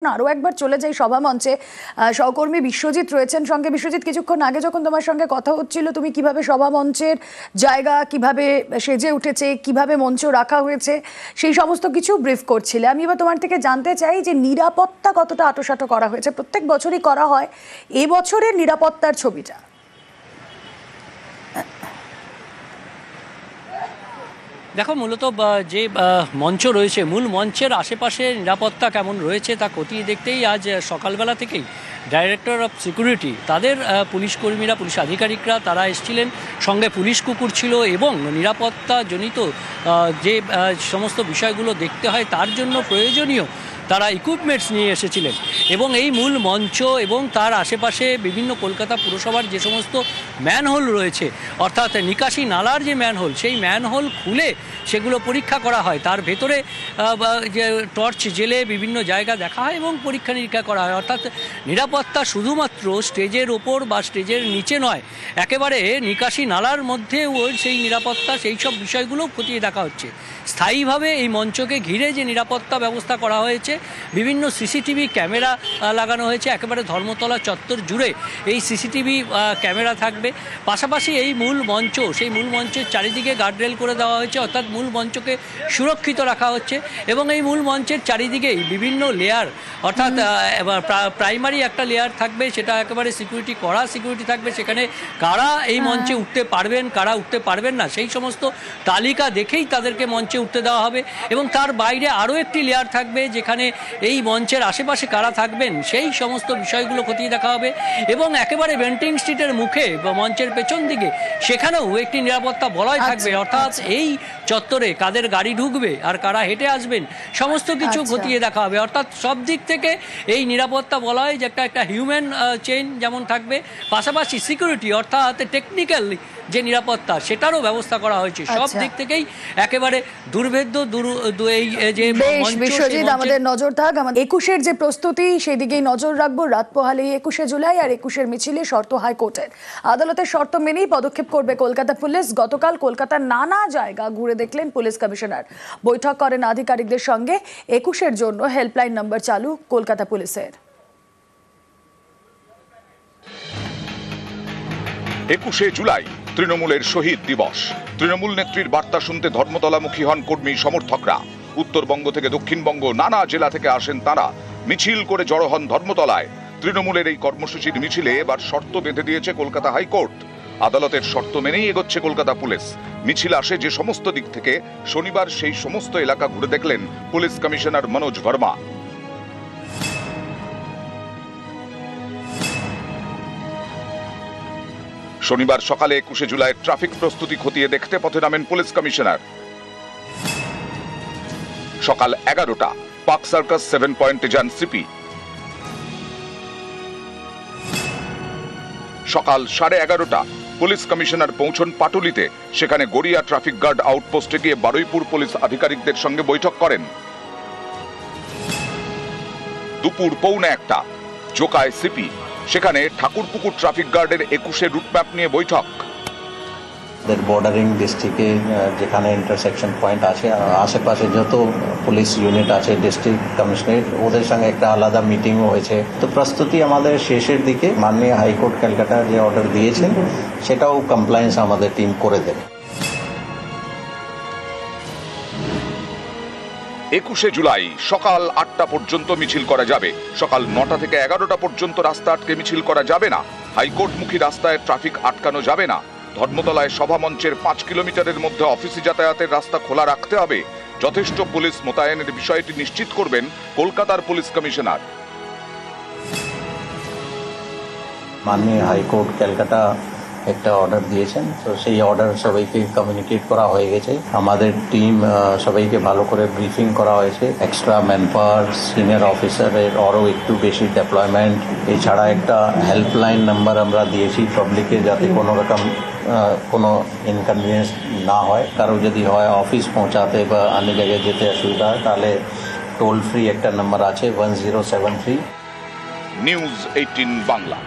আরো একবার চলে যাই সভা মঞ্চে। সহকর্মী বিশ্বজিৎ রয়েছেন সঙ্গে। বিশ্বজিৎ, কিছুক্ষণ আগে যখন তোমার সঙ্গে কথা হচ্ছিল, তুমি কিভাবে সভা মঞ্চের জায়গা কিভাবে সেজে উঠেছে, কিভাবে মঞ্চ রাখা হয়েছে, সেই সমস্ত কিছু ব্রিফ করছিলে। আমি এবার তোমার থেকে জানতে চাই যে নিরাপত্তা কতটা আঁটোসাঁটো করা হয়েছে। প্রত্যেক বছরই করা হয়, এবছরের নিরাপত্তার ছবিটা। দেখো, মূলত যে মঞ্চ রয়েছে, মূল মঞ্চের আশেপাশে নিরাপত্তা কেমন রয়েছে তা খতিয়ে দেখতেই আজ সকালবেলা থেকেই ডাইরেক্টর অফ সিকিউরিটি, তাদের পুলিশ কর্মীরা, পুলিশ আধিকারিকরা তারা এসেছিলেন, সঙ্গে পুলিশ কুকুর ছিল এবং নিরাপত্তাজনিত যে সমস্ত বিষয়গুলো দেখতে হয় তার জন্য প্রয়োজনীয় তারা ইকুইপমেন্টস নিয়ে এসেছিলেন। এবং এই মূল মঞ্চ এবং তার আশেপাশে বিভিন্ন কলকাতা পুরসভার যে সমস্ত ম্যানহোল রয়েছে, অর্থাৎ নিকাশি নালার যে ম্যানহোল, সেই ম্যানহোল খুলে সেগুলো পরীক্ষা করা হয়। তার ভেতরে যে টর্চ জেলে বিভিন্ন জায়গা দেখা হয় এবং পরীক্ষা নিরীক্ষা করা হয়। অর্থাৎ নিরাপত্তা শুধুমাত্র স্টেজের ওপর বা স্টেজের নিচে নয়, একেবারে নিকাশি নালার মধ্যেও সেই নিরাপত্তা, সেই সব বিষয়গুলো খতিয়ে দেখা হচ্ছে। স্থায়ীভাবে এই মঞ্চকে ঘিরে যে নিরাপত্তা ব্যবস্থা করা হয়েছে, বিভিন্ন সিসিটিভি ক্যামেরা লাগানো হয়েছে। একেবারে ধর্মতলা চত্বর জুড়ে এই সিসিটিভি ক্যামেরা থাকবে। পাশাপাশি এই মূল মঞ্চ, সেই মূল মঞ্চের চারিদিকে গার্ডরেল করে দেওয়া হয়েছে, অর্থাৎ মূল মঞ্চকে সুরক্ষিত রাখা হচ্ছে। এবং এই মূল মঞ্চের চারিদিকেই বিভিন্ন লেয়ার, অর্থাৎ প্রাইমারি একটা লেয়ার থাকবে, সেটা একেবারে সিকিউরিটি, কড়া সিকিউরিটি থাকবে। সেখানে কারা এই মঞ্চে উঠতে পারবেন, কারা উঠতে পারবেন না, সেই সমস্ত তালিকা দেখেই তাদেরকে মঞ্চে উঠতে দেওয়া হবে। এবং তার বাইরে আরও একটি লেয়ার থাকবে, যেখানে এই মঞ্চের আশেপাশে কারা থাকবেন সেই সমস্ত বিষয়গুলো খতিয়ে দেখা হবে। এবং একেবারে বেন্টিং স্ট্রিটের মুখে বা মঞ্চের পেছন দিকে সেখানেও একটি নিরাপত্তা বলয় থাকবে, অর্থাৎ এই চত্বরে কাদের গাড়ি ঢুকবে আর কারা হেঁটে আসবেন সমস্ত কিছু খতিয়ে দেখা হবে। অর্থাৎ সব দিক থেকে এই নিরাপত্তা বলয় যে একটা হিউম্যান চেইন যেমন থাকবে, পাশাপাশি সিকিউরিটি অর্থাৎ টেকনিক্যাল যে নিরাপত্তা, সেটারও ব্যবস্থা করা হয়েছে। সব দিক থেকেই একেবারে দুর্ভেদ্য এই যে বিশ্বজিৎ, আমাদের নজর থাক। আমাদের 21-এর যে প্রস্তুতি, সেই দিকেই নজর রাখবো। রাত পোহালে 21শে জুলাই আর 21-এর মিছিলে শর্ত হাইকোর্টের। আদালতের শর্ত মেনেই পদক্ষেপ করবে কলকাতা পুলিশ। গতকাল কলকাতার নানা জায়গা ঘুরে দেখলেন পুলিশ কমিশনার। বৈঠক করেন আধিকারিকদের সঙ্গে। 21-এর জন্য হেল্পলাইন নম্বর চালু কলকাতা পুলিশের। 21শে জুলাই তৃণমূলের শহীদ দিবস। তৃণমূল নেত্রীর বার্তা শুনতে ধর্মতলামুখী হন কর্মী সমর্থকরা। উত্তরবঙ্গ থেকে দক্ষিণবঙ্গ নানা জেলা থেকে আসেন তারা। মিছিল করে জড়ো হন ধর্মতলায়। তৃণমূলের এই কর্মসূচির মিছিলে এবার শর্ত বেঁধে দিয়েছে কলকাতা হাইকোর্ট। আদালতের শর্ত মেনেই এগোচ্ছে কলকাতা পুলিশ। মিছিল আসে যে সমস্ত দিক থেকে, শনিবার সেই সমস্ত এলাকা ঘুরে দেখলেন পুলিশ কমিশনার মনোজ ভার্মা। শনিবার সকালে 21শে জুলাইয়ের ট্রাফিক প্রস্তুতি খতিয়ে দেখতে পথে নামেন পুলিশ কমিশনার। সকাল 11টা পার্ক সার্কাস 7 পয়েন্টে যান সিপি। সকাল 11:30টা পুলিশ কমিশনার পৌঁছন পাটুলিতে। সেখানে গড়িয়া ট্রাফিক গার্ড আউটপোস্টে গিয়ে বারুইপুর পুলিশ আধিকারিকদের সঙ্গে বৈঠক করেন। দুপুর 1:45টা জোকায় সিপি। সেখানে ঠাকুরপুকুর ট্রাফিক গার্ডের 21-এর রুটম্যাপ নিয়ে বৈঠক। বর্ডারিং ডিস্ট্রিক্টে যেখানে ইন্টারসেকশন পয়েন্ট আছে, আশেপাশে যত পুলিশ ইউনিট আছে, ডিস্ট্রিক্ট কমিশনারেট, ওদের সঙ্গে একটা আলাদা মিটিংও হয়েছে। তো প্রস্তুতি আমাদের শেষের দিকে। মাননীয় হাইকোর্ট ক্যালকাটা যে অর্ডার দিয়েছেন সেটাও কমপ্লায়েন্স আমাদের টিম করে দেবে। 21শে জুলাই সকাল 8টা পর্যন্ত মিছিল করা যাবে। সকাল 9টা থেকে 11টা পর্যন্ত রাস্তা আটকে মিছিল করা যাবে না। হাইকোর্টমুখী রাস্তায় ট্রাফিক আটকানো যাবে না। ধর্মতলায় সভা মঞ্চের 5 কিলোমিটারের মধ্যে অফিসি যাতায়াতের রাস্তা খোলা রাখতে হবে। যথেষ্ট পুলিশ মোতায়েনের বিষয়টি নিশ্চিত করবেন কলকাতার পুলিশ কমিশনার। মাননীয় হাইকোর্ট ক্যালকাটা একটা অর্ডার দিয়েছেন, তো সেই অর্ডার সবাইকে কমিউনিকেট করা হয়ে গেছে। আমাদের টিম সবাইকে ভালো করে ব্রিফিং করা হয়েছে। এক্সট্রা ম্যান পাওয়ার, সিনিয়র অফিসারের আরও একটু বেশি ডেপ্লয়মেন্ট। এছাড়া একটা হেল্পলাইন নাম্বার আমরা দিয়েছি পাবলিকে, যাতে কোনো রকম কোনো ইনকনভিনিয়েন্স না হয়। কারো যদি হয় অফিস পৌঁছাতে বা অন্য জায়গায় যেতে অসুবিধা হয়, তাহলে টোল ফ্রি একটা নাম্বার আছে 1073। নিউজ 18 বাংলা।